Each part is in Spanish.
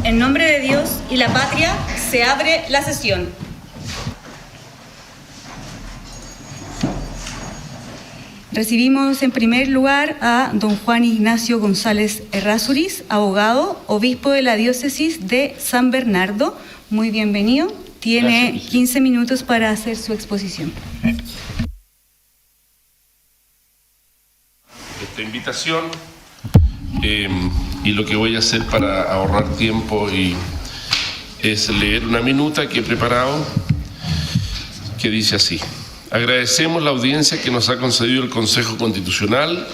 En nombre de Dios y la patria, se abre la sesión. Recibimos en primer lugar a don Juan Ignacio González Errázuriz, abogado, obispo de la diócesis de San Bernardo. Muy bienvenido. Tiene 15 minutos para hacer su exposición. Esta invitación y lo que voy a hacer para ahorrar tiempo es leer una minuta que he preparado que dice así: agradecemos la audiencia que nos ha concedido el Consejo Constitucional.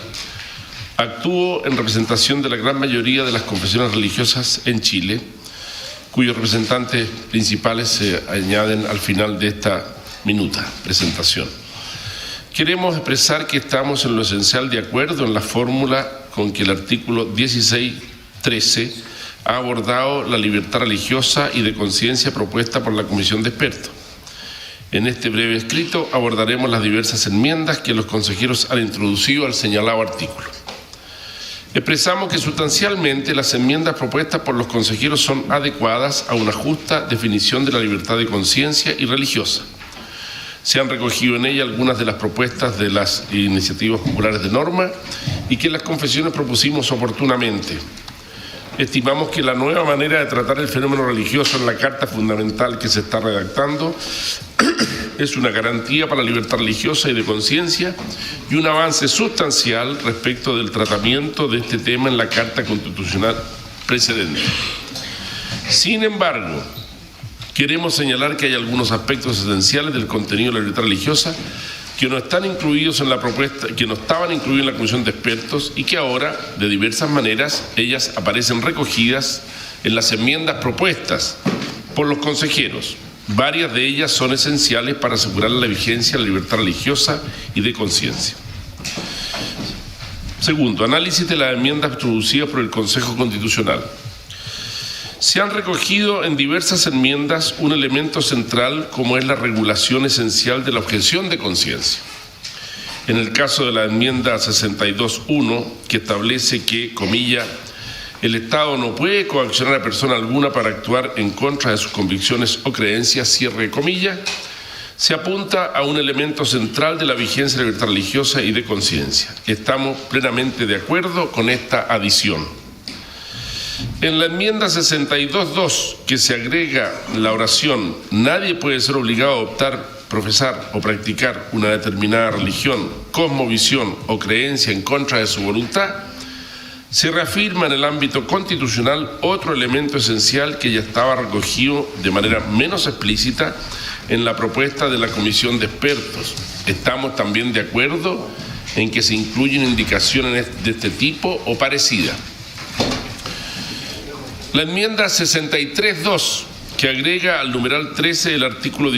Actúo en representación de la gran mayoría de las confesiones religiosas en Chile, cuyos representantes principales se añaden al final de esta minuta presentación. Queremos expresar que estamos en lo esencial de acuerdo en la fórmula con que el artículo 16.13 ha abordado la libertad religiosa y de conciencia propuesta por la Comisión de Expertos. En este breve escrito abordaremos las diversas enmiendas que los consejeros han introducido al señalado artículo. Expresamos que sustancialmente las enmiendas propuestas por los consejeros son adecuadas a una justa definición de la libertad de conciencia y religiosa. Se han recogido en ella algunas de las propuestas de las iniciativas populares de norma y que las confesiones propusimos oportunamente. Estimamos que la nueva manera de tratar el fenómeno religioso en la Carta Fundamental que se está redactando es una garantía para la libertad religiosa y de conciencia y un avance sustancial respecto del tratamiento de este tema en la Carta Constitucional precedente. Sin embargo, queremos señalar que hay algunos aspectos esenciales del contenido de la libertad religiosa que no están incluidos en la propuesta, que no estaban incluidos en la Comisión de Expertos y que ahora, de diversas maneras, ellas aparecen recogidas en las enmiendas propuestas por los consejeros. Varias de ellas son esenciales para asegurar la vigencia de la libertad religiosa y de conciencia. Segundo, análisis de las enmiendas introducidas por el Consejo Constitucional. Se han recogido en diversas enmiendas un elemento central como es la regulación esencial de la objeción de conciencia. En el caso de la enmienda 62.1, que establece que, comilla, el Estado no puede coaccionar a persona alguna para actuar en contra de sus convicciones o creencias, cierre comilla, se apunta a un elemento central de la vigencia de la libertad religiosa y de conciencia. Estamos plenamente de acuerdo con esta adición. En la enmienda 62.2, que se agrega la oración «Nadie puede ser obligado a adoptar, profesar o practicar una determinada religión, cosmovisión o creencia en contra de su voluntad», se reafirma en el ámbito constitucional otro elemento esencial que ya estaba recogido de manera menos explícita en la propuesta de la Comisión de Expertos. Estamos también de acuerdo en que se incluyen indicaciones de este tipo o parecidas. La enmienda 63.2, que agrega al numeral 13 del artículo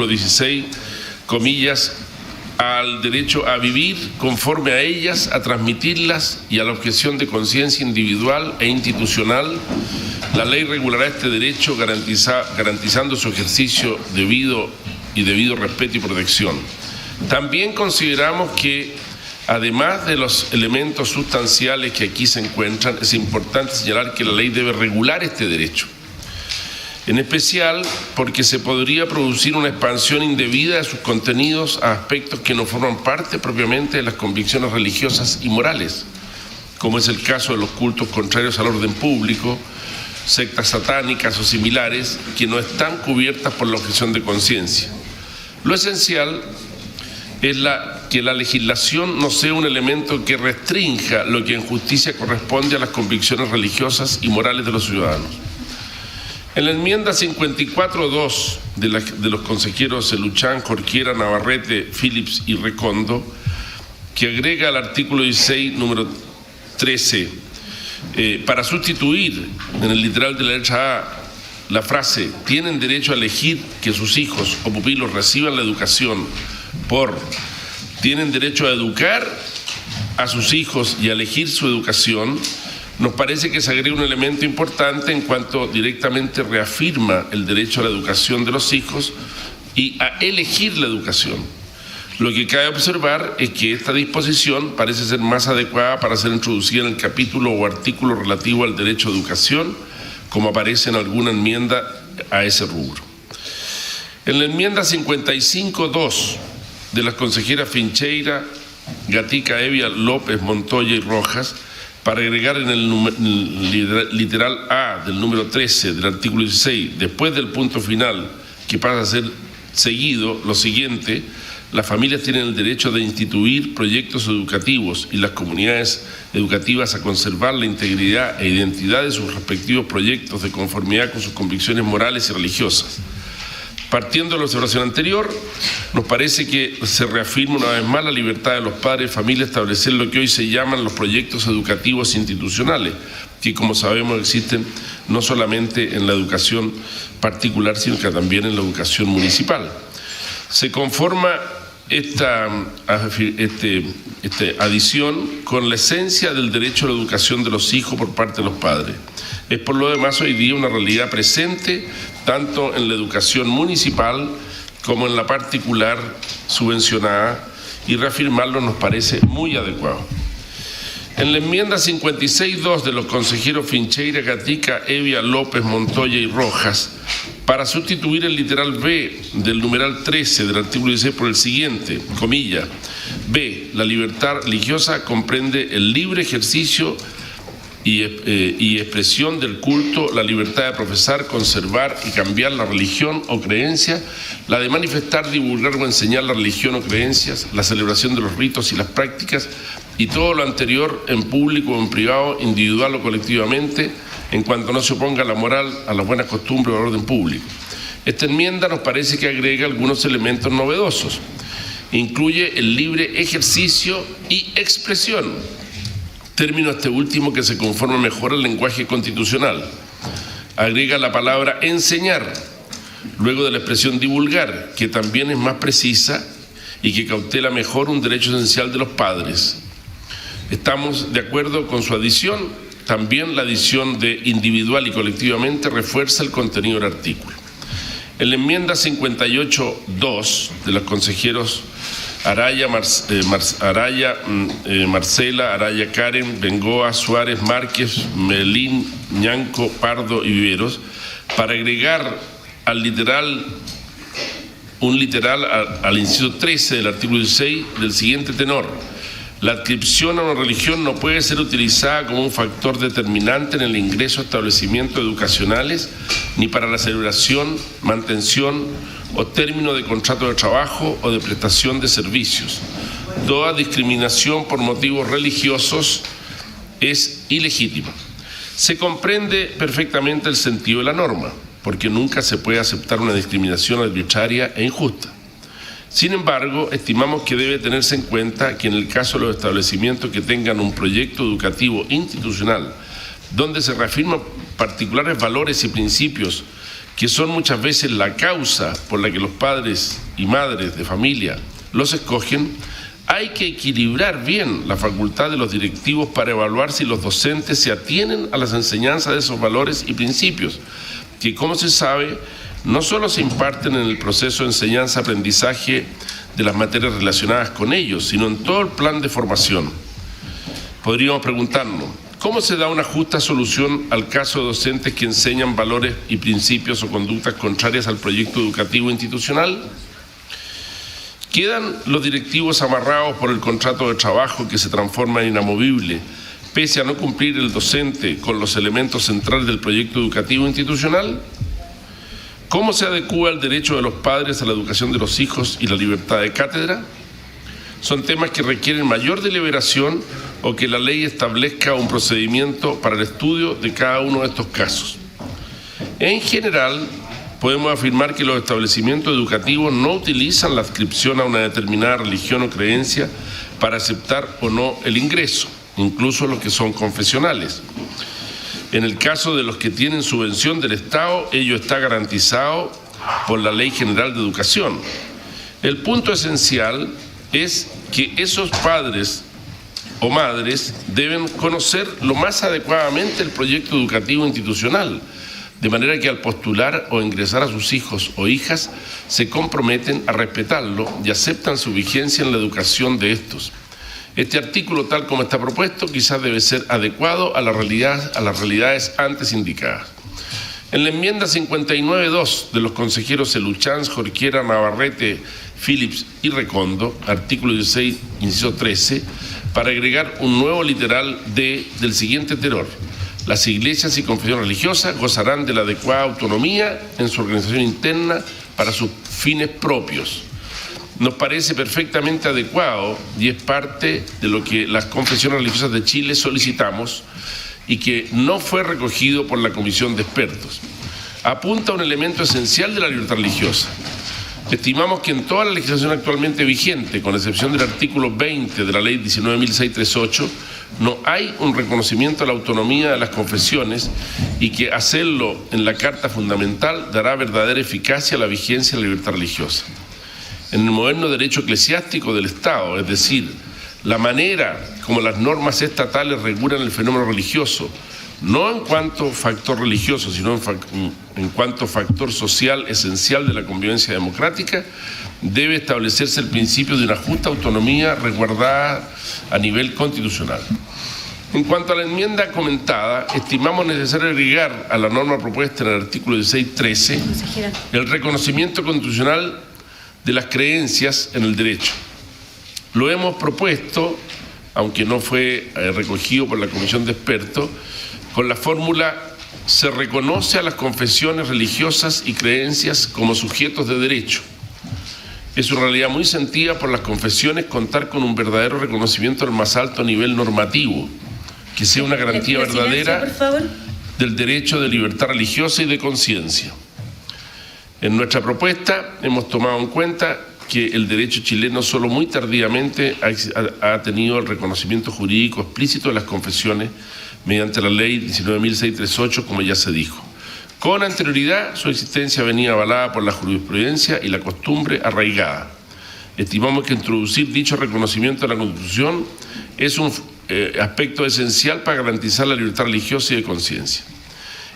16, comillas, al derecho a vivir conforme a ellas, a transmitirlas y a la objeción de conciencia individual e institucional. La ley regulará este derecho garantizando su ejercicio debido respeto y protección. También consideramos que, además de los elementos sustanciales que aquí se encuentran, es importante señalar que la ley debe regular este derecho. En especial porque se podría producir una expansión indebida de sus contenidos a aspectos que no forman parte propiamente de las convicciones religiosas y morales, como es el caso de los cultos contrarios al orden público, sectas satánicas o similares, que no están cubiertas por la objeción de conciencia. Lo esencial es que la legislación no sea un elemento que restrinja lo que en justicia corresponde a las convicciones religiosas y morales de los ciudadanos. En la enmienda 54.2 de los consejeros Luchán, Jorquera, Navarrete, Phillips y Recondo, que agrega al artículo 16, número 13, para sustituir en el literal de la letra A la frase «tienen derecho a elegir que sus hijos o pupilos reciban la educación» por «tienen derecho a educar a sus hijos y a elegir su educación», nos parece que se agrega un elemento importante en cuanto directamente reafirma el derecho a la educación de los hijos y a elegir la educación. Lo que cabe observar es que esta disposición parece ser más adecuada para ser introducida en el capítulo o artículo relativo al derecho a educación, como aparece en alguna enmienda a ese rubro. En la enmienda 55.2 de las consejeras Fincheira, Gatica, Evia, López, Montoya y Rojas, para agregar en el literal A del número 13 del artículo 16, después del punto final, que pasa a ser seguido, lo siguiente: las familias tienen el derecho de instituir proyectos educativos y las comunidades educativas a conservar la integridad e identidad de sus respectivos proyectos de conformidad con sus convicciones morales y religiosas. Partiendo de la observación anterior, nos parece que se reafirma una vez más la libertad de los padres y familias a establecer lo que hoy se llaman los proyectos educativos institucionales, que, como sabemos, existen no solamente en la educación particular, sino que también en la educación municipal. Se conforma esta adición con la esencia del derecho a la educación de los hijos por parte de los padres. Es por lo demás hoy día una realidad presente tanto en la educación municipal como en la particular subvencionada, y reafirmarlo nos parece muy adecuado. En la enmienda 56.2 de los consejeros Fincheira, Gatica, Evia, López, Montoya y Rojas, para sustituir el literal B del numeral 13 del artículo 16 por el siguiente, comilla, B, la libertad religiosa comprende el libre ejercicio y expresión del culto, la libertad de profesar, conservar y cambiar la religión o creencia, la de manifestar, divulgar o enseñar la religión o creencias, la celebración de los ritos y las prácticas, y todo lo anterior en público o en privado, individual o colectivamente, en cuanto no se oponga a la moral, a las buenas costumbres o al orden público. Esta enmienda nos parece que agrega algunos elementos novedosos. Incluye el libre ejercicio y expresión, término este último que se conforma mejor al lenguaje constitucional. Agrega la palabra enseñar, luego de la expresión divulgar, que también es más precisa y que cautela mejor un derecho esencial de los padres. Estamos de acuerdo con su adición. También la adición de individual y colectivamente refuerza el contenido del artículo. En la enmienda 58.2 de los consejeros Araya, Marcela, Araya, Karen, Bengoa, Suárez, Márquez, Melín, Ñanco, Pardo y Viveros, para agregar un literal al inciso 13 del artículo 16 del siguiente tenor: la adscripción a una religión no puede ser utilizada como un factor determinante en el ingreso a establecimientos educacionales, ni para la celebración, mantención o término de contrato de trabajo o de prestación de servicios. Toda discriminación por motivos religiosos es ilegítima. Se comprende perfectamente el sentido de la norma, porque nunca se puede aceptar una discriminación arbitraria e injusta. Sin embargo, estimamos que debe tenerse en cuenta que en el caso de los establecimientos que tengan un proyecto educativo institucional donde se reafirman particulares valores y principios que son muchas veces la causa por la que los padres y madres de familia los escogen, hay que equilibrar bien la facultad de los directivos para evaluar si los docentes se atienen a las enseñanzas de esos valores y principios, que, como se sabe, no solo se imparten en el proceso de enseñanza-aprendizaje de las materias relacionadas con ellos, sino en todo el plan de formación. Podríamos preguntarnos, ¿cómo se da una justa solución al caso de docentes que enseñan valores y principios o conductas contrarias al proyecto educativo institucional? ¿Quedan los directivos amarrados por el contrato de trabajo que se transforma en inamovible, pese a no cumplir el docente con los elementos centrales del proyecto educativo institucional? ¿Cómo se adecúa el derecho de los padres a la educación de los hijos y la libertad de cátedra? Son temas que requieren mayor deliberación o que la ley establezca un procedimiento para el estudio de cada uno de estos casos. En general, podemos afirmar que los establecimientos educativos no utilizan la adscripción a una determinada religión o creencia para aceptar o no el ingreso, incluso los que son confesionales. En el caso de los que tienen subvención del Estado, ello está garantizado por la Ley General de Educación. El punto esencial es que esos padres o madres deben conocer lo más adecuadamente el proyecto educativo institucional de manera que al postular o ingresar a sus hijos o hijas se comprometen a respetarlo y aceptan su vigencia en la educación de estos. Este artículo, tal como está propuesto, quizás debe ser adecuado a las realidades antes indicadas. En la enmienda 59.2 de los consejeros Eluchans, Jorquera, Navarrete, Phillips y Recondo, artículo 16, inciso 13, para agregar un nuevo literal del siguiente tenor: las iglesias y confesión religiosa gozarán de la adecuada autonomía en su organización interna para sus fines propios. Nos parece perfectamente adecuado y es parte de lo que las confesiones religiosas de Chile solicitamos y que no fue recogido por la Comisión de Expertos. Apunta a un elemento esencial de la libertad religiosa. Estimamos que en toda la legislación actualmente vigente, con excepción del artículo 20 de la Ley 19.638, no hay un reconocimiento a la autonomía de las confesiones y que hacerlo en la Carta Fundamental dará verdadera eficacia a la vigencia de la libertad religiosa. En el moderno derecho eclesiástico del Estado, es decir, la manera como las normas estatales regulan el fenómeno religioso, no en cuanto factor religioso, sino en cuanto factor social esencial de la convivencia democrática, debe establecerse el principio de una justa autonomía resguardada a nivel constitucional. En cuanto a la enmienda comentada, estimamos necesario agregar a la norma propuesta en el artículo 16.13 el reconocimiento constitucional de las creencias en el derecho. Lo hemos propuesto, aunque no fue recogido por la Comisión de Expertos, con la fórmula: se reconoce a las confesiones religiosas y creencias como sujetos de derecho. Es una realidad muy sentida por las confesiones contar con un verdadero reconocimiento al más alto nivel normativo, que sea una garantía verdadera del derecho de libertad religiosa y de conciencia. En nuestra propuesta hemos tomado en cuenta que el derecho chileno solo muy tardíamente ha tenido el reconocimiento jurídico explícito de las confesiones mediante la Ley 19.638, como ya se dijo. Con anterioridad, su existencia venía avalada por la jurisprudencia y la costumbre arraigada. Estimamos que introducir dicho reconocimiento en la Constitución es un aspecto esencial para garantizar la libertad religiosa y de conciencia.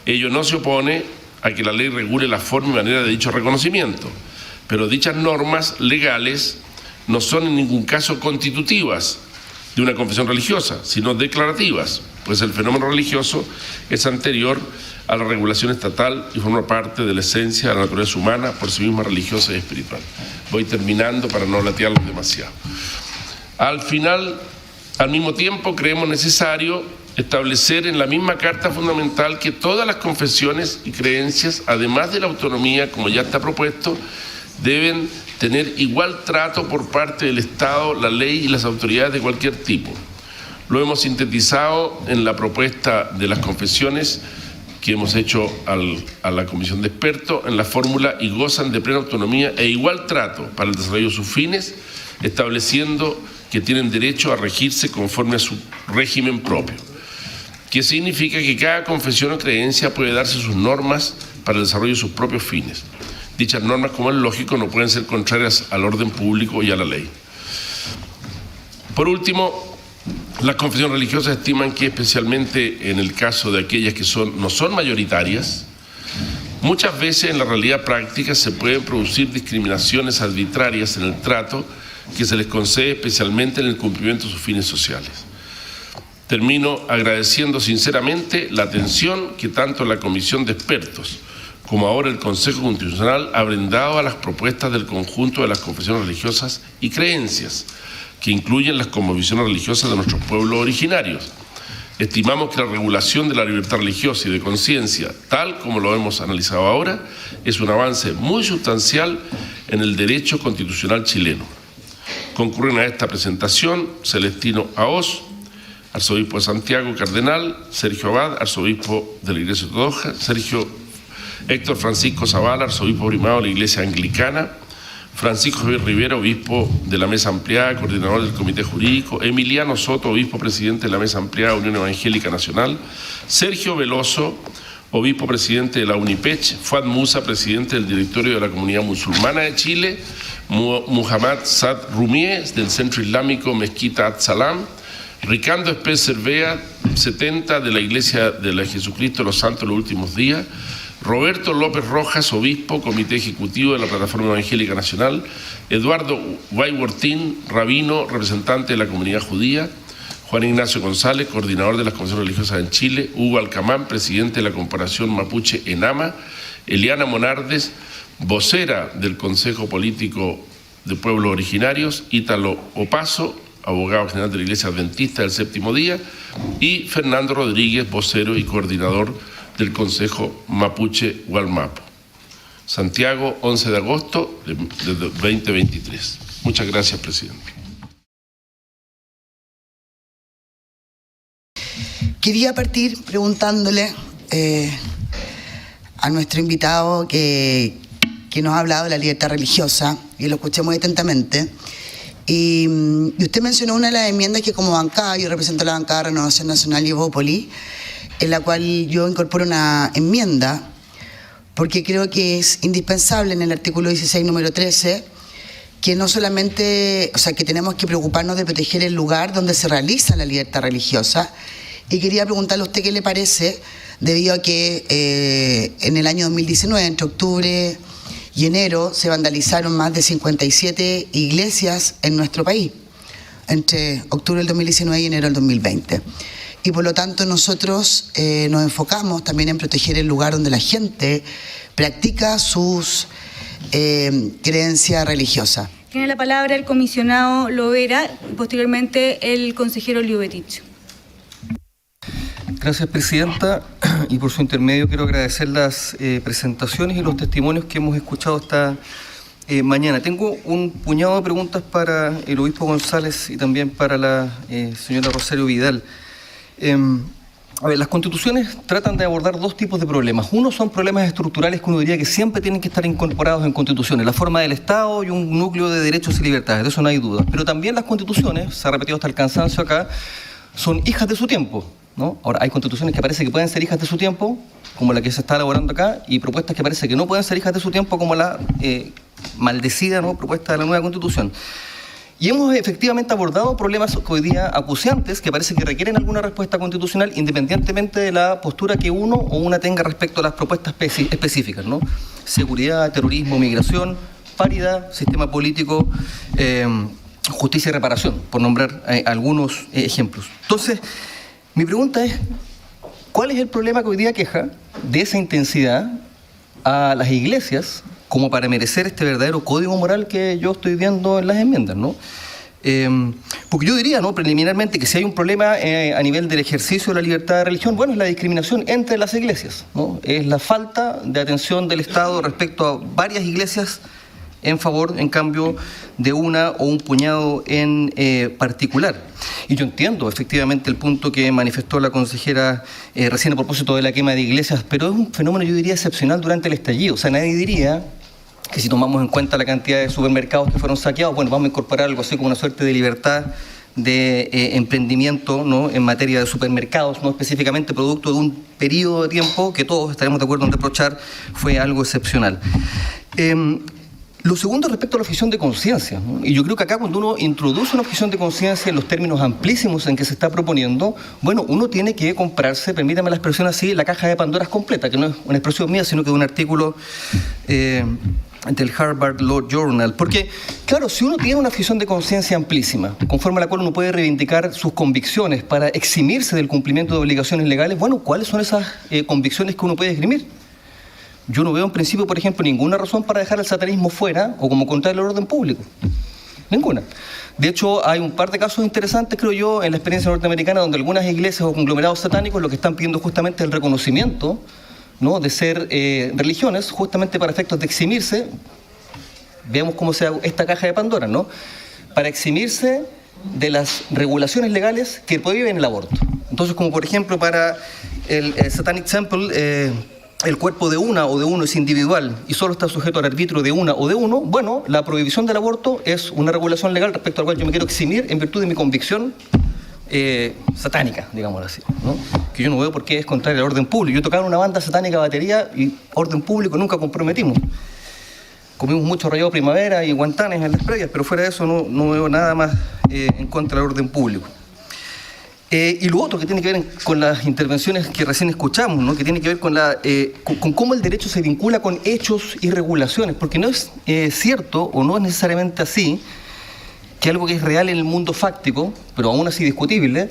Ello no se opone a que la ley regule la forma y manera de dicho reconocimiento, pero dichas normas legales no son en ningún caso constitutivas de una confesión religiosa, sino declarativas, pues el fenómeno religioso es anterior a la regulación estatal y forma parte de la esencia de la naturaleza humana, por sí misma religiosa y espiritual. Voy terminando para no latearlos demasiado. Al mismo tiempo, creemos necesario establecer en la misma Carta Fundamental que todas las confesiones y creencias, además de la autonomía, como ya está propuesto, deben tener igual trato por parte del Estado, la ley y las autoridades de cualquier tipo. Lo hemos sintetizado en la propuesta de las confesiones que hemos hecho a la Comisión de Expertos en la fórmula: y gozan de plena autonomía e igual trato para el desarrollo de sus fines, estableciendo que tienen derecho a regirse conforme a su régimen propio, que significa que cada confesión o creencia puede darse sus normas para el desarrollo de sus propios fines. Dichas normas, como es lógico, no pueden ser contrarias al orden público y a la ley. Por último, las confesiones religiosas estiman que, especialmente en el caso de aquellas que no son mayoritarias, muchas veces en la realidad práctica se pueden producir discriminaciones arbitrarias en el trato que se les concede, especialmente en el cumplimiento de sus fines sociales. Termino agradeciendo sinceramente la atención que tanto la Comisión de Expertos como ahora el Consejo Constitucional ha brindado a las propuestas del conjunto de las confesiones religiosas y creencias, que incluyen las cosmovisiones religiosas de nuestros pueblos originarios. Estimamos que la regulación de la libertad religiosa y de conciencia, tal como lo hemos analizado ahora, es un avance muy sustancial en el derecho constitucional chileno. Concurren a esta presentación Celestino Aoz, arzobispo de Santiago, cardenal; Sergio Abad, arzobispo de la Iglesia Ortodoxa; Héctor Francisco Zavala, arzobispo primado de la Iglesia Anglicana; Francisco Javier Rivera, obispo de la Mesa Ampliada, coordinador del Comité Jurídico; Emiliano Soto, obispo presidente de la Mesa Ampliada Unión Evangélica Nacional; Sergio Veloso, obispo presidente de la UNIPECH; Fuad Musa, presidente del directorio de la Comunidad Musulmana de Chile; Muhammad Saad Rumie, del Centro Islámico Mezquita At-Salam; Ricardo Espés Cervea, 70, de la Iglesia de la Jesucristo de los Santos de los Últimos Días; Roberto López Rojas, obispo, Comité Ejecutivo de la Plataforma Evangélica Nacional, Eduardo Guaywortín, rabino, representante de la comunidad judía, Juan Ignacio González, coordinador de las comisiones religiosas en Chile, Hugo Alcamán, presidente de la Corporación Mapuche ENAMA, Eliana Monardes, vocera del Consejo Político de Pueblos Originarios, Ítalo Opaso, abogado general de la Iglesia Adventista del Séptimo Día, y Fernando Rodríguez, vocero y coordinador del Consejo Mapuche Gualmapu. Santiago, 11 de agosto de 2023. Muchas gracias, presidente. Quería partir preguntándole a nuestro invitado que nos ha hablado de la libertad religiosa, y lo escuché muy atentamente, y usted mencionó una de las enmiendas que como bancada, yo represento la bancada de Renovación Nacional y Evópolis, en la cual yo incorporo una enmienda, porque creo que es indispensable en el artículo 16, número 13, que no solamente, o sea, que tenemos que preocuparnos de proteger el lugar donde se realiza la libertad religiosa. Y quería preguntarle a usted qué le parece, debido a que en el año 2019, entre octubre y enero, se vandalizaron más de 57 iglesias en nuestro país, entre octubre del 2019 y enero del 2020. Y por lo tanto nosotros nos enfocamos también en proteger el lugar donde la gente practica sus creencias religiosas. Tiene la palabra el comisionado Lovera y posteriormente el consejero Liubetich. Gracias, presidenta, y por su intermedio quiero agradecer las presentaciones y los testimonios que hemos escuchado esta mañana. Tengo un puñado de preguntas para el obispo González y también para la señora Rosario Vidal. A ver, las constituciones tratan de abordar dos tipos de problemas. Uno son problemas estructurales que uno diría que siempre tienen que estar incorporados en constituciones, la forma del Estado y un núcleo de derechos y libertades, de eso no hay duda. Pero también las constituciones, se ha repetido hasta el cansancio acá, son hijas de su tiempo, ¿no? Ahora, hay constituciones que parece que pueden ser hijas de su tiempo, como la que se está elaborando acá, y propuestas que parece que no pueden ser hijas de su tiempo, como la maldecida, ¿no?, propuesta de la nueva constitución. Y hemos efectivamente abordado problemas hoy día acuciantes que parece que requieren alguna respuesta constitucional, independientemente de la postura que uno o una tenga respecto a las propuestas específicas, ¿no? Seguridad, terrorismo, migración, paridad, sistema político, justicia y reparación, por nombrar algunos ejemplos. Entonces, mi pregunta es, ¿cuál es el problema que hoy día aqueja de esa intensidad a las iglesias como para merecer este verdadero código moral que yo estoy viendo en las enmiendas, ¿no? Porque yo diría, ¿no?, preliminarmente, que si hay un problema a nivel del ejercicio de la libertad de religión, bueno, es la discriminación entre las iglesias, ¿no? Es la falta de atención del Estado respecto a varias iglesias en favor, en cambio, de una o un puñado en particular. Y yo entiendo efectivamente el punto que manifestó la consejera recién a propósito de la quema de iglesias, pero es un fenómeno, yo diría, excepcional durante el estallido. O sea, nadie diría que si tomamos en cuenta la cantidad de supermercados que fueron saqueados, bueno, vamos a incorporar algo así como una suerte de libertad de emprendimiento, ¿no?, en materia de supermercados, no específicamente producto de un periodo de tiempo que todos estaremos de acuerdo en reprochar fue algo excepcional. Lo segundo, respecto a la objeción de conciencia, ¿no? Y yo creo que acá, cuando uno introduce una objeción de conciencia en los términos amplísimos en que se está proponiendo, bueno, uno tiene que comprarse, permítame la expresión así, la caja de Pandora completa, que no es una expresión mía, sino que de un artículo del Harvard Law Journal. Porque, claro, si uno tiene una objeción de conciencia amplísima, conforme a la cual uno puede reivindicar sus convicciones para eximirse del cumplimiento de obligaciones legales, bueno, ¿cuáles son esas convicciones que uno puede esgrimir? Yo no veo en principio, por ejemplo, ninguna razón para dejar el satanismo fuera o como contrario al orden público. Ninguna. De hecho, hay un par de casos interesantes, creo yo, en la experiencia norteamericana, donde algunas iglesias o conglomerados satánicos lo que están pidiendo justamente es el reconocimiento, ¿no?, de ser religiones, justamente para efectos de eximirse. Veamos cómo se da esta caja de Pandora, ¿no?, para eximirse de las regulaciones legales que prohíben el aborto. Entonces, como por ejemplo para el Satanic Temple, el cuerpo de una o de uno es individual y solo está sujeto al arbitrio de una o de uno, bueno, la prohibición del aborto es una regulación legal respecto a la cual yo me quiero eximir en virtud de mi convicción satánica, digámoslo así, ¿no?, que yo no veo por qué es contrario al orden público. Yo tocaba en una banda satánica batería y orden público nunca comprometimos. Comimos mucho rallado primavera y guantanes en las playas, pero fuera de eso no veo nada más en contra del orden público. Y lo otro que tiene que ver con las intervenciones que recién escuchamos, ¿no? Que tiene que ver con cómo el derecho se vincula con hechos y regulaciones, porque no es cierto o no es necesariamente así que algo que es real en el mundo fáctico, pero aún así discutible,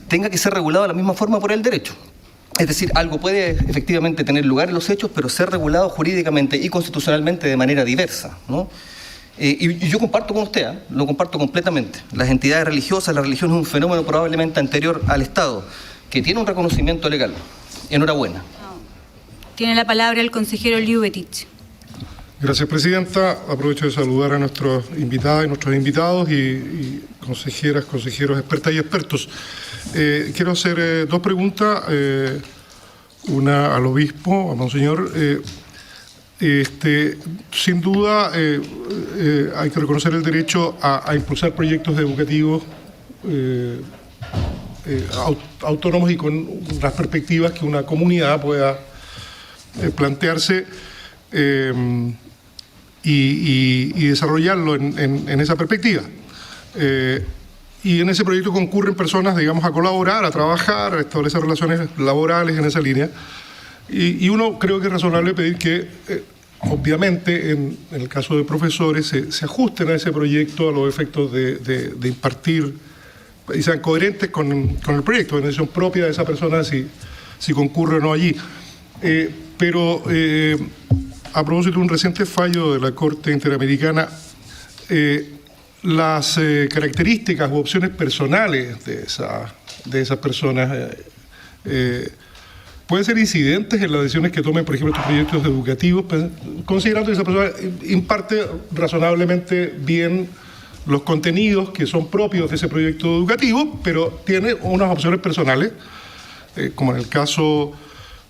tenga que ser regulado de la misma forma por el derecho. Es decir, algo puede efectivamente tener lugar en los hechos, pero ser regulado jurídicamente y constitucionalmente de manera diversa, ¿no? Y yo comparto con usted, lo comparto completamente. Las entidades religiosas, la religión es un fenómeno probablemente anterior al Estado, que tiene un reconocimiento legal. Enhorabuena. Tiene la palabra el consejero Liubetich. Gracias, Presidenta. Aprovecho de saludar a nuestros invitadas y nuestros invitados y consejeras, consejeros, expertas y expertos. Quiero hacer dos preguntas, una al obispo, a Monseñor. Sin duda hay que reconocer el derecho a impulsar proyectos educativos autónomos y con las perspectivas que una comunidad pueda plantearse y desarrollarlo en esa perspectiva. Y en ese proyecto concurren personas, digamos, a colaborar, a trabajar, a establecer relaciones laborales en esa línea. Y uno creo que es razonable pedir que, obviamente, en el caso de profesores, se ajusten a ese proyecto a los efectos de impartir y sean coherentes con el proyecto, en decisión propia de esa persona si concurre o no allí. Pero a propósito de un reciente fallo de la Corte Interamericana, las características u opciones personales de esas personas pueden ser incidentes en las decisiones que tomen, por ejemplo, estos proyectos educativos, considerando que esa persona imparte razonablemente bien los contenidos que son propios de ese proyecto educativo, pero tiene unas opciones personales, como en el caso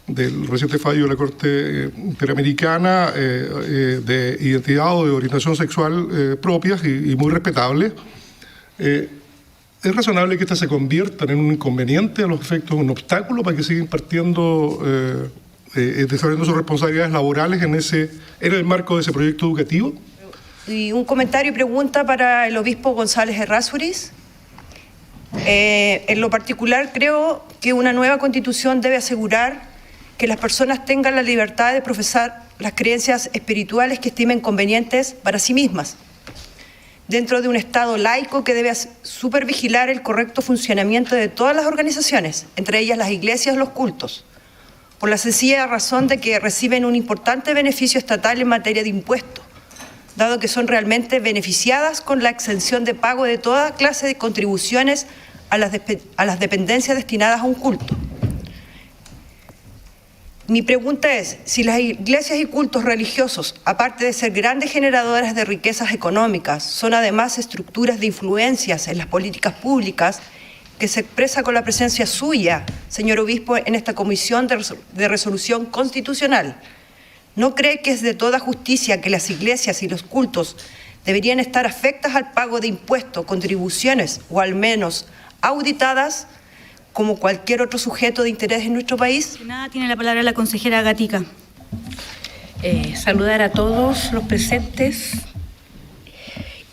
del reciente fallo de la Corte Interamericana de identidad o de orientación sexual propias y muy respetables. ¿Es razonable que estas se conviertan en un inconveniente a los efectos, un obstáculo para que siga impartiendo, desarrollando sus responsabilidades laborales en el marco de ese proyecto educativo? Y un comentario y pregunta para el obispo González Errázuriz. En lo particular, creo que una nueva constitución debe asegurar que las personas tengan la libertad de profesar las creencias espirituales que estimen convenientes para sí mismas, dentro de un Estado laico que debe supervigilar el correcto funcionamiento de todas las organizaciones, entre ellas las iglesias y los cultos, por la sencilla razón de que reciben un importante beneficio estatal en materia de impuestos, dado que son realmente beneficiadas con la exención de pago de toda clase de contribuciones a las dependencias destinadas a un culto. Mi pregunta es, si las iglesias y cultos religiosos, aparte de ser grandes generadoras de riquezas económicas, son además estructuras de influencias en las políticas públicas, que se expresa con la presencia suya, señor obispo, en esta comisión de resolución constitucional, ¿no cree que es de toda justicia que las iglesias y los cultos deberían estar afectas al pago de impuestos, contribuciones, o al menos auditadas, como cualquier otro sujeto de interés en nuestro país? Nada, tiene la palabra la consejera Gatica. Saludar a todos los presentes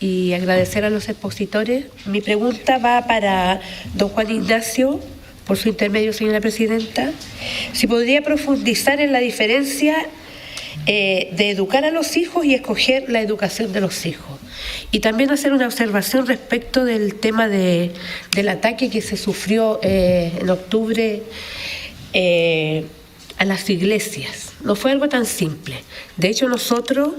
y agradecer a los expositores. Mi pregunta va para don Juan Ignacio, por su intermedio, señora presidenta. Si podría profundizar en la diferencia de educar a los hijos y escoger la educación de los hijos. Y también hacer una observación respecto del tema del ataque que se sufrió en octubre a las iglesias. No fue algo tan simple. De hecho, nosotros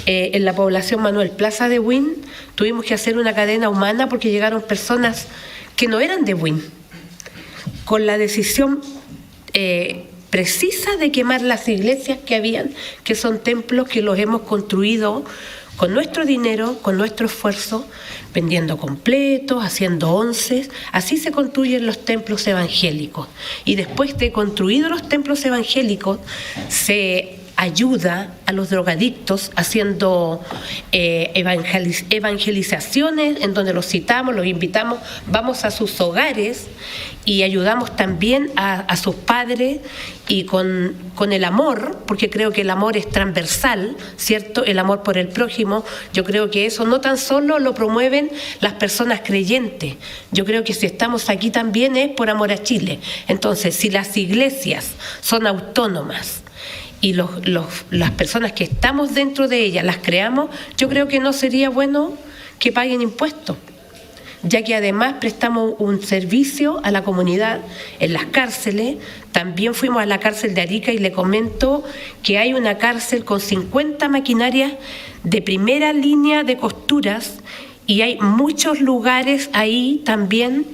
en la población Manuel Plaza de Buin tuvimos que hacer una cadena humana porque llegaron personas que no eran de Buin, con la decisión precisa de quemar las iglesias que habían, que son templos que los hemos construido con nuestro dinero, con nuestro esfuerzo, vendiendo completos, haciendo onces. Así se construyen los templos evangélicos. Y después de construidos los templos evangélicos, se ayuda a los drogadictos, haciendo evangelizaciones en donde los citamos, los invitamos, vamos a sus hogares y ayudamos también a sus padres, y con el amor, porque creo que el amor es transversal, ¿cierto? El amor por el prójimo, yo creo que eso no tan solo lo promueven las personas creyentes, yo creo que si estamos aquí también es por amor a Chile. Entonces, si las iglesias son autónomas y las personas que estamos dentro de ellas las creamos, yo creo que no sería bueno que paguen impuestos, ya que además prestamos un servicio a la comunidad en las cárceles. También fuimos a la cárcel de Arica y le comento que hay una cárcel con 50 maquinarias de primera línea de costuras, y hay muchos lugares ahí también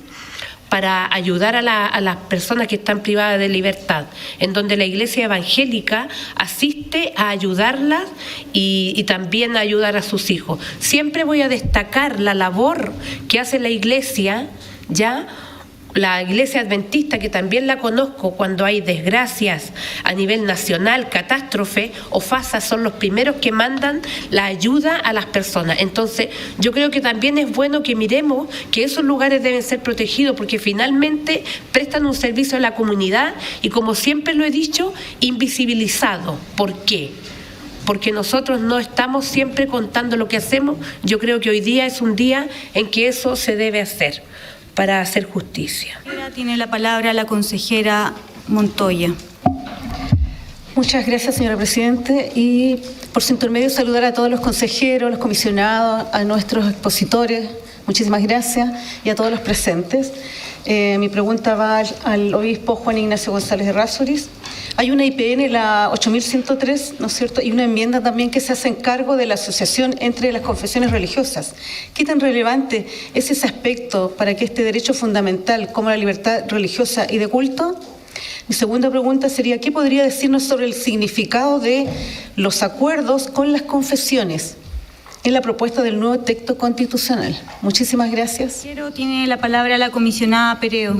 para ayudar a las personas que están privadas de libertad, en donde la Iglesia Evangélica asiste a ayudarlas y también a ayudar a sus hijos. Siempre voy a destacar la labor que hace la Iglesia, la Iglesia Adventista, que también la conozco, cuando hay desgracias a nivel nacional, catástrofe o FASA, son los primeros que mandan la ayuda a las personas. Entonces, yo creo que también es bueno que miremos que esos lugares deben ser protegidos, porque finalmente prestan un servicio a la comunidad y, como siempre lo he dicho, invisibilizado. ¿Por qué? Porque nosotros no estamos siempre contando lo que hacemos. Yo creo que hoy día es un día en que eso se debe hacer, para hacer justicia. Ahora tiene la palabra la consejera Montoya. Muchas gracias, señora Presidente, y por su intermedio saludar a todos los consejeros, los comisionados, a nuestros expositores, muchísimas gracias, y a todos los presentes. Mi pregunta va al obispo Juan Ignacio González Errázuriz. Hay una IPN, la 8103, ¿no es cierto?, y una enmienda también que se hace en cargo de la asociación entre las confesiones religiosas. ¿Qué tan relevante es ese aspecto para que este derecho fundamental como la libertad religiosa y de culto? Mi segunda pregunta sería, ¿qué podría decirnos sobre el significado de los acuerdos con las confesiones en la propuesta del nuevo texto constitucional? Muchísimas gracias. Tiene la palabra la comisionada Pereo.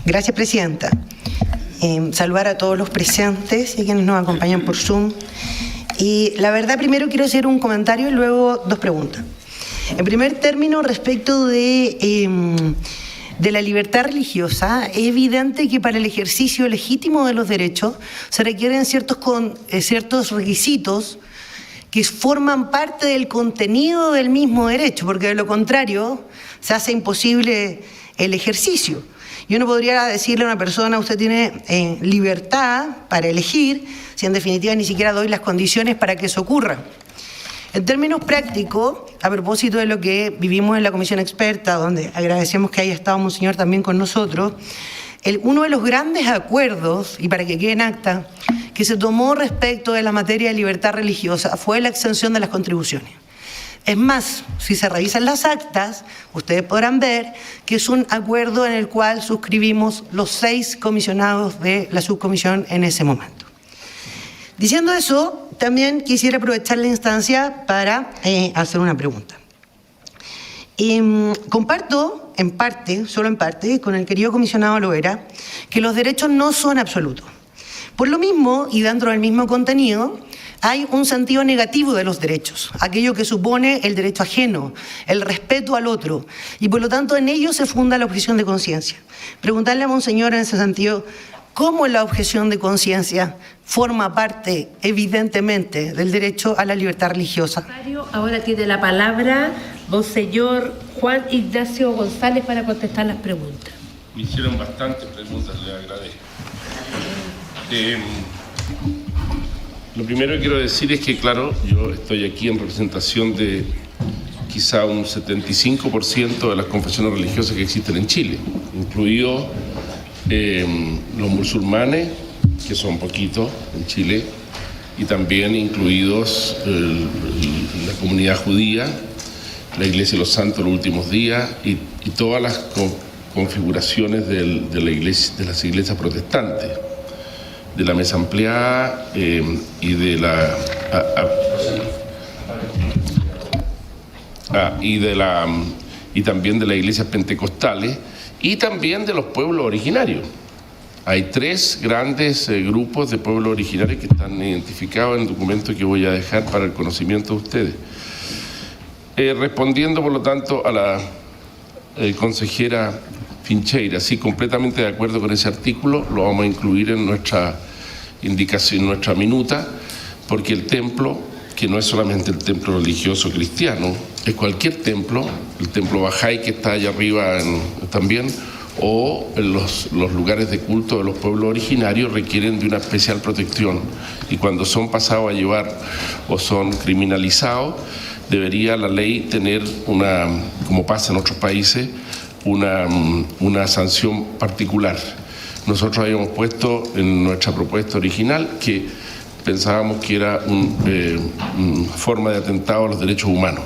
Gracias, Presidenta. Saludar a todos los presentes y a quienes nos acompañan por Zoom. Y la verdad, primero quiero hacer un comentario y luego dos preguntas. En primer término, respecto de la libertad religiosa, es evidente que para el ejercicio legítimo de los derechos se requieren ciertos requisitos que forman parte del contenido del mismo derecho, porque de lo contrario se hace imposible el ejercicio. Yo no podría decirle a una persona, usted tiene libertad para elegir, si en definitiva ni siquiera doy las condiciones para que eso ocurra. En términos prácticos, a propósito de lo que vivimos en la comisión experta, donde agradecemos que haya estado Monseñor también con nosotros, uno de los grandes acuerdos, y para que quede en acta, que se tomó respecto de la materia de libertad religiosa fue la exención de las contribuciones. Es más, si se revisan las actas, ustedes podrán ver que es un acuerdo en el cual suscribimos los 6 comisionados de la subcomisión en ese momento. Diciendo eso, también quisiera aprovechar la instancia para hacer una pregunta. Comparto en parte, solo en parte, con el querido comisionado Loera, que los derechos no son absolutos. Por lo mismo, y dentro del mismo contenido, hay un sentido negativo de los derechos, aquello que supone el derecho ajeno, el respeto al otro, y por lo tanto en ello se funda la objeción de conciencia. Preguntarle a Monseñor en ese sentido, ¿cómo la objeción de conciencia forma parte, evidentemente, del derecho a la libertad religiosa? Ahora tiene la palabra Monseñor Juan Ignacio González para contestar las preguntas. Me hicieron bastantes preguntas, le agradezco. Lo primero que quiero decir es que, claro, yo estoy aquí en representación de quizá un 75% de las confesiones religiosas que existen en Chile, incluidos los musulmanes, que son poquitos en Chile, y también incluidos la comunidad judía, la Iglesia de los Santos de los Últimos Días y todas las configuraciones de las iglesias protestantes, de la mesa ampliada y de y también de las iglesias pentecostales y también de los pueblos originarios, Hay 3 grandes grupos de pueblos originarios que están identificados en el documento que voy a dejar para el conocimiento de ustedes. Respondiendo, por lo tanto, a la consejera Fincheira, sí, completamente de acuerdo con ese artículo, lo vamos a incluir en nuestra indicación, en nuestra minuta, porque el templo, que no es solamente el templo religioso cristiano, es cualquier templo, el templo Bajay que está allá arriba también, o los lugares de culto de los pueblos originarios requieren de una especial protección, y cuando son pasados a llevar o son criminalizados, debería la ley tener como pasa en otros países, una sanción particular. Nosotros habíamos puesto en nuestra propuesta original que pensábamos que era una forma de atentado a los derechos humanos,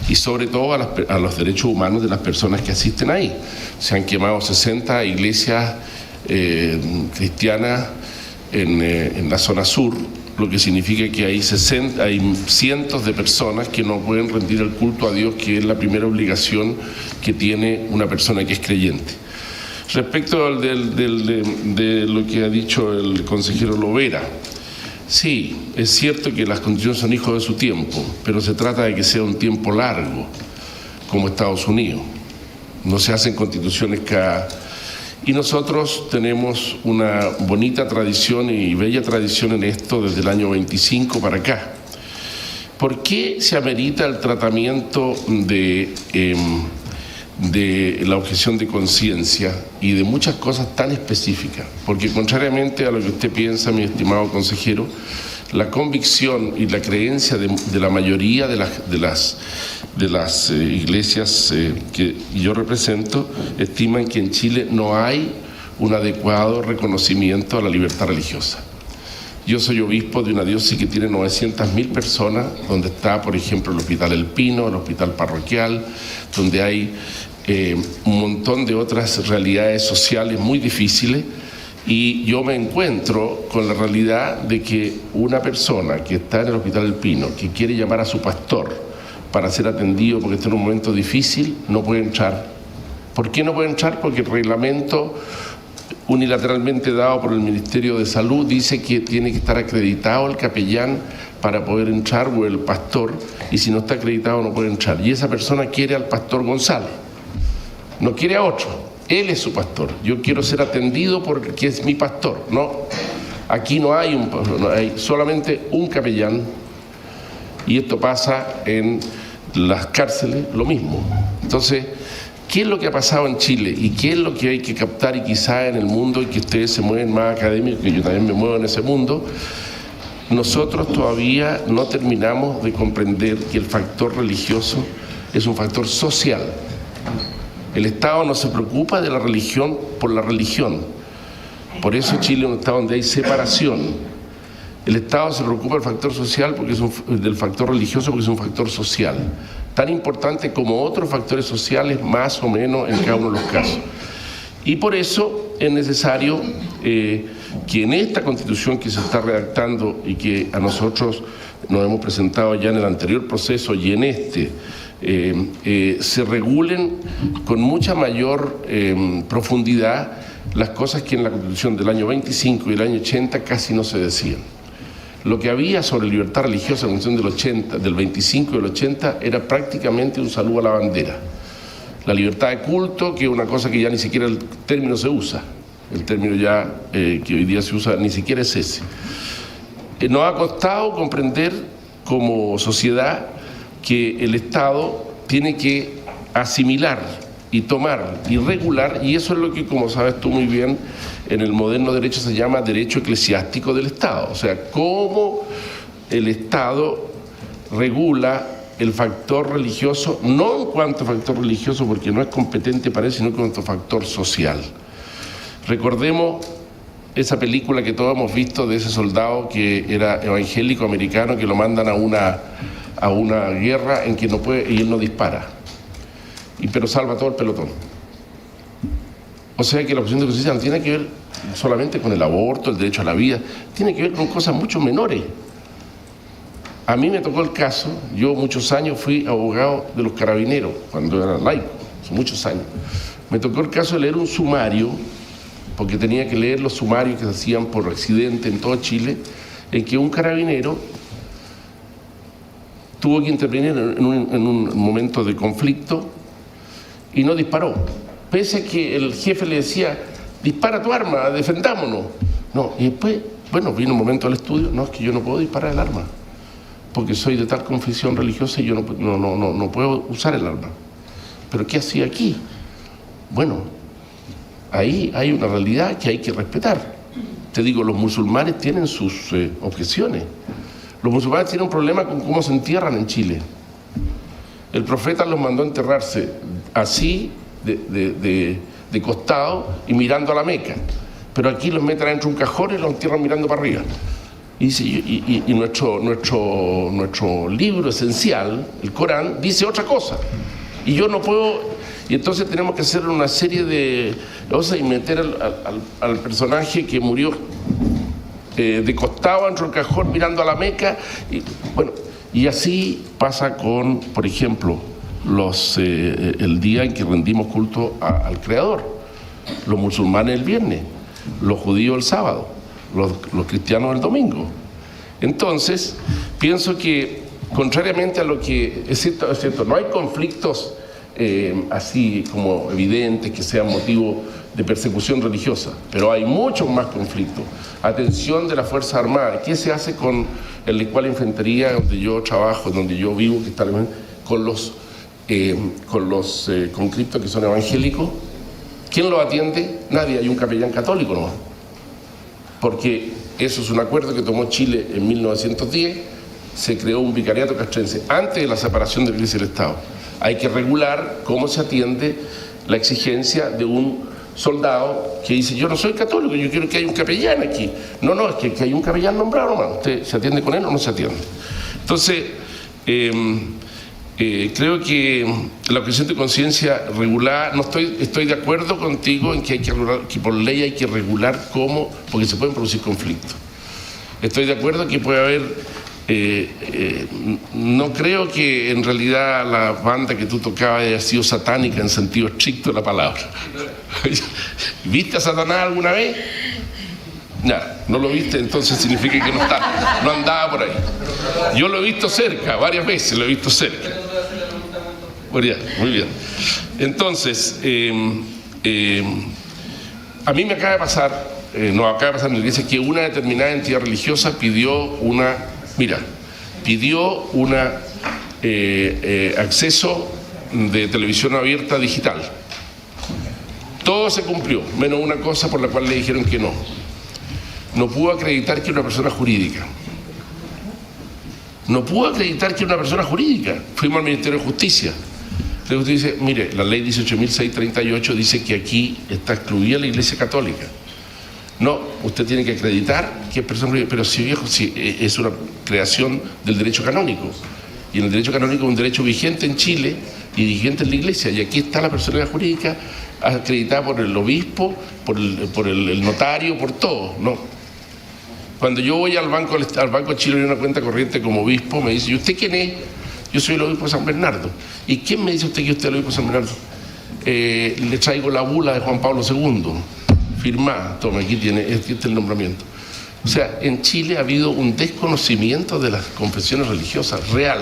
y sobre todo a los derechos humanos de las personas que asisten ahí. Se han quemado 60 iglesias cristianas en la zona sur, lo que significa que hay cientos de personas que no pueden rendir el culto a Dios, que es la primera obligación que tiene una persona que es creyente. Respecto de lo que ha dicho el consejero Lovera, sí, es cierto que las constituciones son hijos de su tiempo, pero se trata de que sea un tiempo largo, como Estados Unidos. No se hacen constituciones Y nosotros tenemos una bonita tradición y bella tradición en esto desde el año 25 para acá. ¿Por qué se amerita el tratamiento de la objeción de conciencia y de muchas cosas tan específicas? Porque contrariamente a lo que usted piensa, mi estimado consejero, la convicción y la creencia de la mayoría de las iglesias que yo represento estiman que en Chile no hay un adecuado reconocimiento a la libertad religiosa. Yo soy obispo de una diócesis que tiene 900.000 personas, donde está, por ejemplo, el Hospital El Pino, el Hospital Parroquial, donde hay un montón de otras realidades sociales muy difíciles, y yo me encuentro con la realidad de que una persona que está en el Hospital El Pino, que quiere llamar a su pastor para ser atendido porque está en un momento difícil, no puede entrar. ¿Por qué no puede entrar? Porque el reglamento unilateralmente dado por el Ministerio de Salud dice que tiene que estar acreditado el capellán para poder entrar, o el pastor, y si no está acreditado no puede entrar. Y esa persona quiere al pastor González, no quiere a otro. Él es su pastor. Yo quiero ser atendido porque es mi pastor. No, aquí no hay solamente un capellán, y esto pasa en las cárceles, lo mismo. Entonces, ¿qué es lo que ha pasado en Chile y qué es lo que hay que captar, y quizá en el mundo, y que ustedes se mueven más académicos, que yo también me muevo en ese mundo? Nosotros todavía no terminamos de comprender que el factor religioso es un factor social. El Estado no se preocupa de la religión por la religión. Por eso Chile es un Estado donde hay separación. El Estado se preocupa del factor social del factor religioso porque es un factor social, tan importante como otros factores sociales, más o menos en cada uno de los casos. Y por eso es necesario que en esta Constitución que se está redactando y que a nosotros nos hemos presentado ya en el anterior proceso y en este, se regulen con mucha mayor profundidad las cosas que en la Constitución del año 25 y el año 80 casi no se decían. Lo que había sobre libertad religiosa en la Constitución del 25 y del 80 era prácticamente un saludo a la bandera. La libertad de culto, que es una cosa que ya ni siquiera el término se usa. El término ya que hoy día se usa ni siquiera es ese. Nos ha costado comprender como sociedad que el Estado tiene que asimilar y tomar y regular, y eso es lo que, como sabes tú muy bien, en el moderno derecho se llama derecho eclesiástico del Estado. O sea, cómo el Estado regula el factor religioso, no en cuanto a factor religioso porque no es competente para eso, sino en cuanto a factor social. Recordemos esa película que todos hemos visto de ese soldado que era evangélico americano, que lo mandan a una guerra en que no puede, y él no dispara, pero salva todo el pelotón. O sea que la objeción de conciencia no tiene que ver solamente con el aborto, el derecho a la vida, tiene que ver con cosas mucho menores. A mí me tocó el caso, yo muchos años fui abogado de los carabineros, cuando era laico, hace muchos años. Me tocó el caso de leer un sumario porque tenía que leer los sumarios que se hacían por accidente en todo Chile, en que un carabinero tuvo que intervenir en un momento de conflicto y no disparó, pese a que el jefe le decía, dispara tu arma, defendámonos. No, y después, bueno, vino un momento al estudio, no, es que yo no puedo disparar el arma, porque soy de tal confesión religiosa y yo no puedo usar el arma. ¿Pero qué hacía aquí? Bueno, ahí hay una realidad que hay que respetar. Te digo, los musulmanes tienen sus objeciones. Los musulmanes tienen un problema con cómo se entierran en Chile. El profeta los mandó a enterrarse así, de costado y mirando a la Meca. Pero aquí los meten dentro de un cajón y los entierran mirando para arriba. Y nuestro libro esencial, el Corán, dice otra cosa. Y yo no puedo... Y entonces tenemos que hacer una serie de cosas y meter al personaje que murió de costado dentro del cajón mirando a la Meca. Y así pasa con, por ejemplo, el día en que rendimos culto al Creador. Los musulmanes el viernes, los judíos el sábado, los cristianos el domingo. Entonces, pienso que, contrariamente a lo que es cierto, no hay conflictos así como evidentes que sean motivo de persecución religiosa, pero hay muchos más conflictos. Atención de las Fuerzas Armadas. ¿Qué se hace con el Escuela de Infantería donde yo trabajo, donde yo vivo, que está con los conscriptos que son evangélicos? ¿Quién los atiende? Nadie, hay un capellán católico nomás. Porque eso es un acuerdo que tomó Chile en 1910, se creó un vicariato castrense antes de la separación de la Iglesia y del Estado. Hay que regular cómo se atiende la exigencia de un soldado que dice, yo no soy católico, yo quiero que haya un capellán aquí. No, es que hay un capellán nombrado nomás, ¿usted se atiende con él o no se atiende? Entonces, creo que la objeción de conciencia regular, estoy de acuerdo contigo en que hay que regular, que por ley hay que regular cómo, porque se pueden producir conflictos. Estoy de acuerdo que puede haber, no creo que en realidad la banda que tú tocabas haya sido satánica en sentido estricto de la palabra. ¿Viste a Satanás alguna vez? No lo viste, entonces significa que no andaba por ahí. Yo lo he visto cerca, varias veces lo he visto cerca. Muy bien. Entonces, a mí me acaba de pasar, nos acaba de pasar en la iglesia que una determinada entidad religiosa pidió acceso de televisión abierta digital. Todo se cumplió, menos una cosa por la cual le dijeron que no. No pudo acreditar que era una persona jurídica. Fuimos al Ministerio de Justicia. La justicia dice, mire, la ley 18.638 dice que aquí está excluida la Iglesia Católica. No, usted tiene que acreditar que es persona jurídica. Pero sí, viejo, sí, es una creación del derecho canónico. Y en el derecho canónico es un derecho vigente en Chile y vigente en la Iglesia. Y aquí está la personalidad jurídica acreditada por el obispo, por el notario, por todo. No. Cuando yo voy al Banco de Chile y una cuenta corriente como obispo, me dice, ¿y usted quién es? Yo soy el obispo de San Bernardo. ¿Y quién me dice usted que usted es el obispo de San Bernardo? Le traigo la bula de Juan Pablo II, firmada. Toma, aquí está el nombramiento. O sea, en Chile ha habido un desconocimiento de las confesiones religiosas real.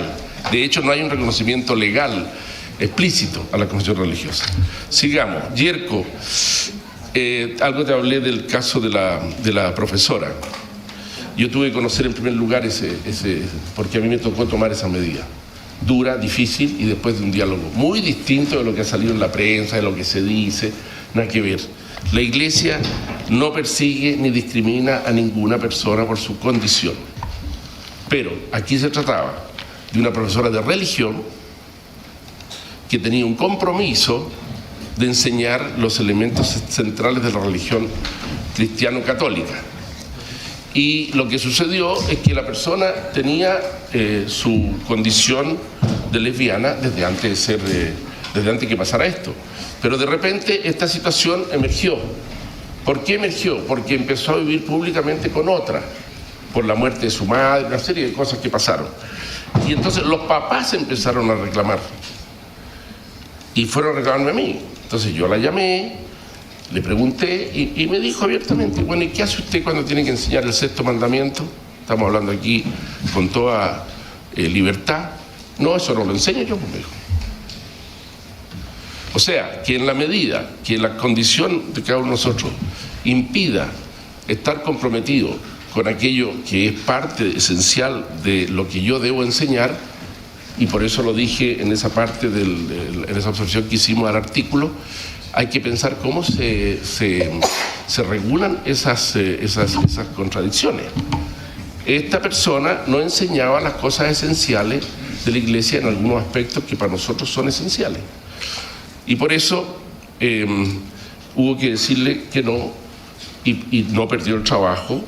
De hecho, no hay un reconocimiento legal explícito a la confesión religiosa. Sigamos. Yerko, algo te hablé del caso de la profesora. Yo tuve que conocer en primer lugar porque a mí me tocó tomar esa medida. Dura, difícil y después de un diálogo muy distinto de lo que ha salido en la prensa, de lo que se dice, nada que ver. La Iglesia no persigue ni discrimina a ninguna persona por su condición. Pero aquí se trataba de una profesora de religión que tenía un compromiso de enseñar los elementos centrales de la religión cristiano-católica. Y lo que sucedió es que la persona tenía su condición de lesbiana desde antes que pasara esto. Pero de repente esta situación emergió. ¿Por qué emergió? Porque empezó a vivir públicamente con otra, por la muerte de su madre, una serie de cosas que pasaron. Y entonces los papás empezaron a reclamar. Y fueron a reclamarme a mí. Entonces yo la llamé, Le pregunté y me dijo abiertamente, bueno, ¿y qué hace usted cuando tiene que enseñar el sexto mandamiento? Estamos hablando aquí con toda libertad. No, eso no lo enseño yo, pues, me dijo. O sea, que en la medida que la condición de cada uno de nosotros impida estar comprometido con aquello que es parte esencial de lo que yo debo enseñar, y por eso lo dije en esa parte, en esa observación que hicimos al artículo, hay que pensar cómo se regulan esas contradicciones. Esta persona no enseñaba las cosas esenciales de la Iglesia en algunos aspectos que para nosotros son esenciales. Y por eso hubo que decirle que no, y no perdió el trabajo,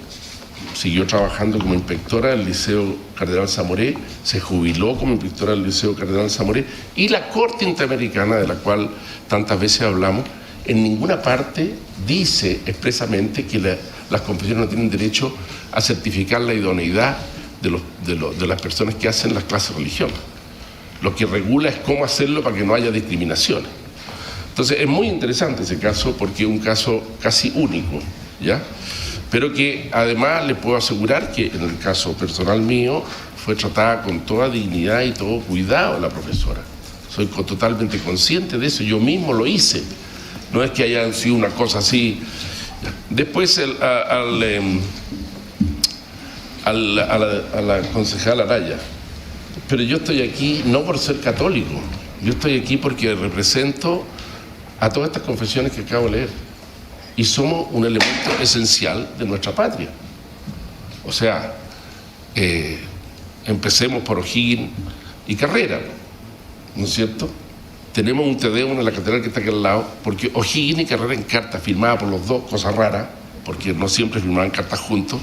siguió trabajando como inspectora del Liceo Cardenal Zamoré, se jubiló como inspectora del Liceo Cardenal Zamoré, y la Corte Interamericana, de la cual tantas veces hablamos, en ninguna parte dice expresamente que las confesiones no tienen derecho a certificar la idoneidad de las personas que hacen las clases de religión. Lo que regula es cómo hacerlo para que no haya discriminaciones. Entonces es muy interesante ese caso porque es un caso casi único, ¿ya? Pero que además les puedo asegurar que en el caso personal mío fue tratada con toda dignidad y todo cuidado la profesora. Soy totalmente consciente de eso, yo mismo lo hice. No es que haya sido una cosa así. Después a la concejala Araya. Pero yo estoy aquí no por ser católico, yo estoy aquí porque represento a todas estas confesiones que acabo de leer. Y somos un elemento esencial de nuestra patria. O sea, empecemos por O'Higgins y Carrera, ¿no es cierto? Tenemos un Te Deum en la catedral que está aquí al lado, porque O'Higgins y Carrera en carta firmada por los dos, cosa rara, porque no siempre firmaban cartas juntos,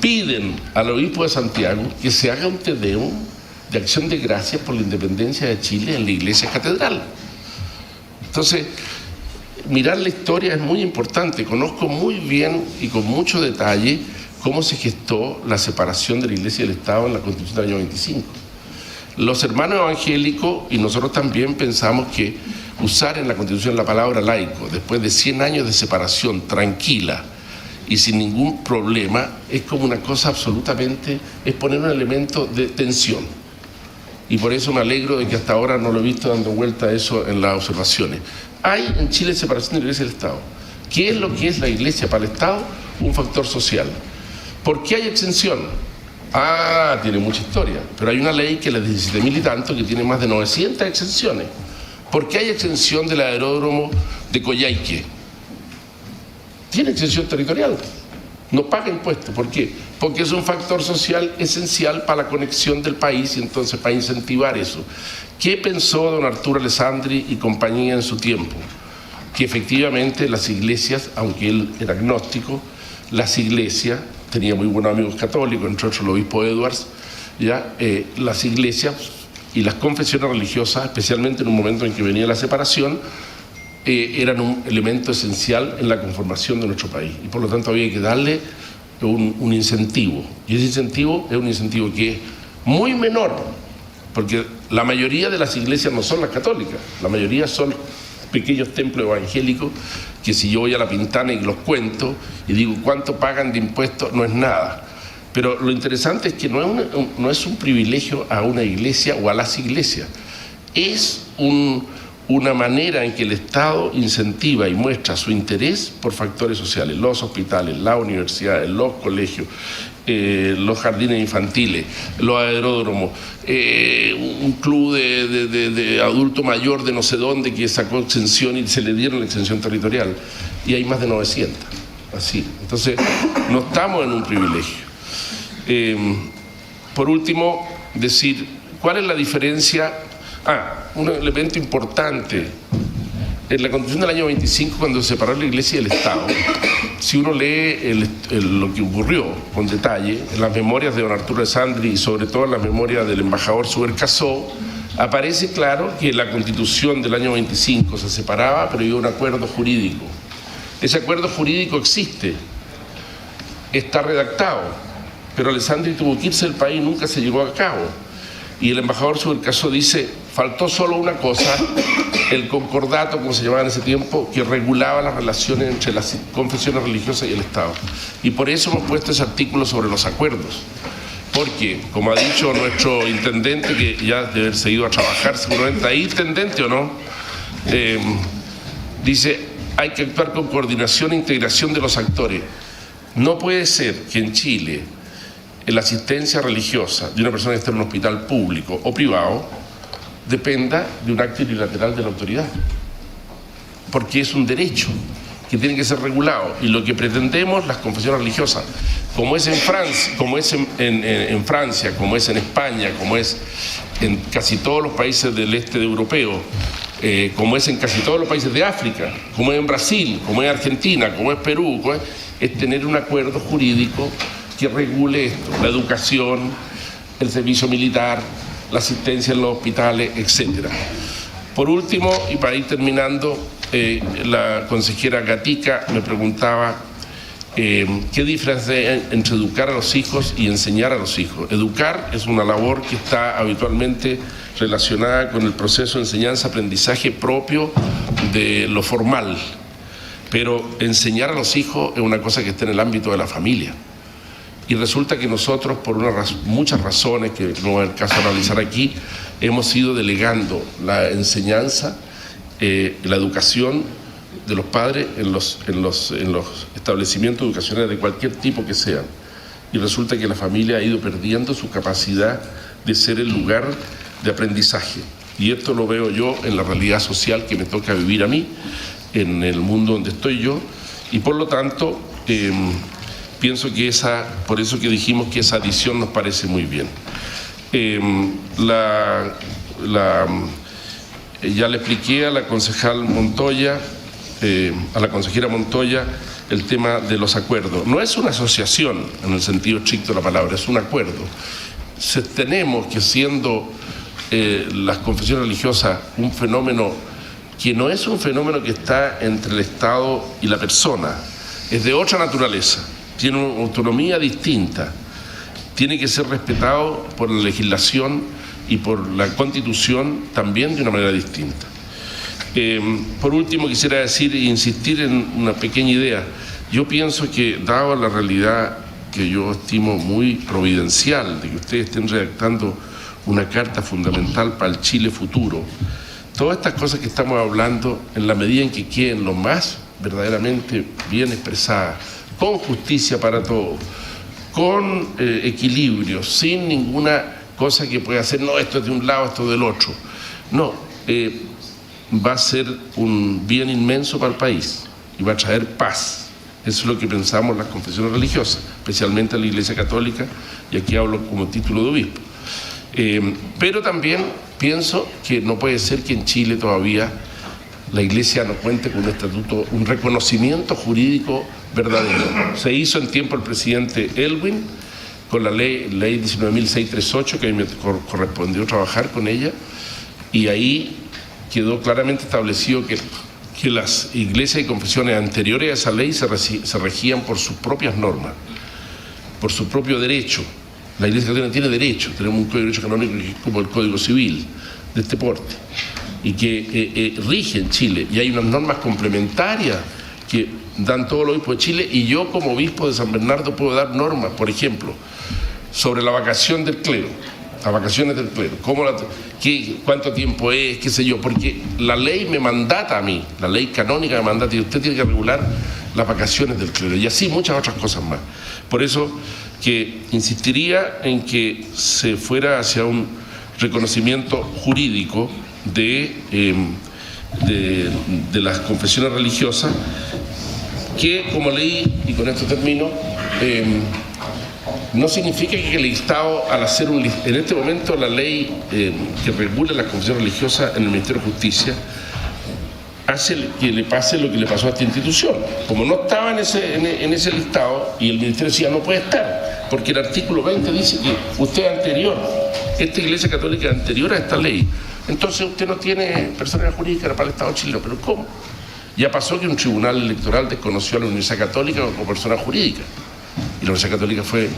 piden al obispo de Santiago que se haga un Te Deum de acción de gracias por la independencia de Chile en la iglesia catedral. Entonces, mirar la historia es muy importante. Conozco muy bien y con mucho detalle cómo se gestó la separación de la Iglesia y del Estado en la Constitución del año 25. Los hermanos evangélicos y nosotros también pensamos que usar en la Constitución la palabra laico, después de 100 años de separación tranquila y sin ningún problema, es como una cosa absolutamente, es poner un elemento de tensión. Y por eso me alegro de que hasta ahora no lo he visto dando vuelta a eso en las observaciones. Hay en Chile separación de la Iglesia y del Estado. ¿Qué es lo que es la Iglesia para el Estado? Un factor social. ¿Por qué hay exención? Tiene mucha historia, pero hay una ley que es la de 17.000 y tanto que tiene más de 900 exenciones. ¿Por qué hay exención del aeródromo de Coyhaique? Tiene exención territorial, no paga impuestos. ¿Por qué? Porque es un factor social esencial para la conexión del país y entonces para incentivar eso. ¿Qué pensó don Arturo Alessandri y compañía en su tiempo? Que efectivamente las iglesias, aunque él era agnóstico, las iglesias, tenía muy buenos amigos católicos, entre otros el obispo Edwards, las iglesias y las confesiones religiosas, especialmente en un momento en que venía la separación, eran un elemento esencial en la conformación de nuestro país. Y por lo tanto había que darle un incentivo. Y ese incentivo es un incentivo que es muy menor, porque la mayoría de las iglesias no son las católicas, la mayoría son pequeños templos evangélicos que si yo voy a La Pintana y los cuento y digo cuánto pagan de impuestos, no es nada. Pero lo interesante es que no es un privilegio a una iglesia o a las iglesias, es una manera en que el Estado incentiva y muestra su interés por factores sociales, los hospitales, las universidades, los colegios, los jardines infantiles, los aeródromos, un club de adulto mayor de no sé dónde que sacó exención y se le dieron la exención territorial, y hay más de 900, así. Entonces, no estamos en un privilegio. Por último, decir, ¿cuál es la diferencia? Un elemento importante. En la Constitución del año 25, cuando se separó la Iglesia y el Estado, si uno lee lo que ocurrió con detalle, en las memorias de don Arturo Alessandri y sobre todo en las memorias del embajador Subercasó, aparece claro que la Constitución del año 25 se separaba, pero había un acuerdo jurídico. Ese acuerdo jurídico existe, está redactado, pero Alessandri tuvo que irse del país y nunca se llevó a cabo. Y el embajador Subercasó dice, faltó solo una cosa, el concordato, como se llamaba en ese tiempo, que regulaba las relaciones entre las confesiones religiosas y el Estado. Y por eso hemos puesto ese artículo sobre los acuerdos. Porque, como ha dicho nuestro intendente, que ya debe haberse ido a trabajar seguramente ahí, intendente o no, dice, hay que actuar con coordinación e integración de los actores. No puede ser que en Chile la asistencia religiosa de una persona que está en un hospital público o privado dependa de un acto unilateral de la autoridad, porque es un derecho que tiene que ser regulado. Y lo que pretendemos las confesiones religiosas, como es en Francia, como es en Francia, como es en España, como es en casi todos los países del este europeo, como es en casi todos los países de África, como es en Brasil, como es en Argentina, como es Perú, es tener un acuerdo jurídico que regule esto, la educación, el servicio militar, la asistencia en los hospitales, etc. Por último, y para ir terminando, la consejera Gatica me preguntaba qué diferencia hay entre educar a los hijos y enseñar a los hijos. Educar es una labor que está habitualmente relacionada con el proceso de enseñanza-aprendizaje propio de lo formal, pero enseñar a los hijos es una cosa que está en el ámbito de la familia. Y resulta que nosotros, por muchas razones que no es el caso de analizar aquí, hemos ido delegando la enseñanza, la educación de los padres en los establecimientos educacionales de cualquier tipo que sean. Y resulta que la familia ha ido perdiendo su capacidad de ser el lugar de aprendizaje. Y esto lo veo yo en la realidad social que me toca vivir a mí, en el mundo donde estoy yo, y por lo tanto pienso que por eso que dijimos que esa adición nos parece muy bien. Ya le expliqué a la concejal Montoya, a la consejera Montoya, el tema de los acuerdos. No es una asociación en el sentido estricto de la palabra, es un acuerdo. Tenemos que, siendo las confesiones religiosas un fenómeno que no es un fenómeno que está entre el Estado y la persona, es de otra naturaleza, tiene una autonomía distinta, tiene que ser respetado por la legislación y por la Constitución también de una manera distinta. Por último, quisiera decir e insistir en una pequeña idea. Yo pienso que, dado la realidad que yo estimo muy providencial de que ustedes estén redactando una carta fundamental para el Chile futuro, todas estas cosas que estamos hablando, en la medida en que queden lo más verdaderamente bien expresadas, con justicia para todos, con equilibrio, sin ninguna cosa que pueda hacer, no, esto es de un lado, esto del otro. No, va a ser un bien inmenso para el país y va a traer paz. Eso es lo que pensamos las confesiones religiosas, especialmente la Iglesia Católica, y aquí hablo como título de obispo. Pero también pienso que no puede ser que en Chile todavía la Iglesia no cuente con un estatuto, un reconocimiento jurídico verdadero. Se hizo en tiempo el presidente Elwin con la ley 19.638, que a mí me correspondió trabajar con ella, y ahí quedó claramente establecido que las iglesias y confesiones anteriores a esa ley se regían por sus propias normas, por su propio derecho. La Iglesia Católica tiene derecho, tenemos un código de derecho canónico que es como el Código Civil de este porte, y que rige en Chile, y hay unas normas complementarias que dan todos los obispos de Chile, y yo como obispo de San Bernardo puedo dar normas, por ejemplo, sobre la vacación del clero, las vacaciones del clero, cuánto tiempo es, qué sé yo, porque la ley me mandata a mí, la ley canónica me mandata, y usted tiene que regular las vacaciones del clero, y así muchas otras cosas más. Por eso que insistiría en que se fuera hacia un reconocimiento jurídico de las confesiones religiosas, que, como leí, y con esto termino, no significa que el Estado, al hacer en este momento la ley que regula las confesiones religiosas en el Ministerio de Justicia, hace que le pase lo que le pasó a esta institución. Como no estaba en ese listado, y el Ministerio decía no puede estar, porque el artículo 20 dice que usted es anterior, esta Iglesia Católica es anterior a esta ley, entonces usted no tiene personalidad jurídica para el Estado chileno. ¿Pero cómo? Ya pasó que un tribunal electoral desconoció a la Universidad Católica como persona jurídica, y la Universidad Católica fue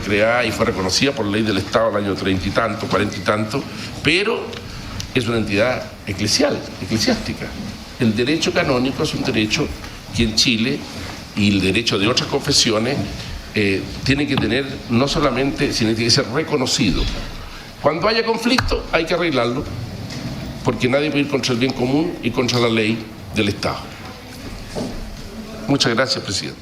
creada y fue reconocida por ley del Estado en el año 30 y tanto, 40 y tanto, pero es una entidad eclesiástica. El derecho canónico es un derecho que en Chile, y el derecho de otras confesiones, tiene que tener no solamente, sino que tiene que ser reconocido. Cuando haya conflicto hay que arreglarlo, porque nadie puede ir contra el bien común y contra la ley del Estado. Muchas gracias, presidente.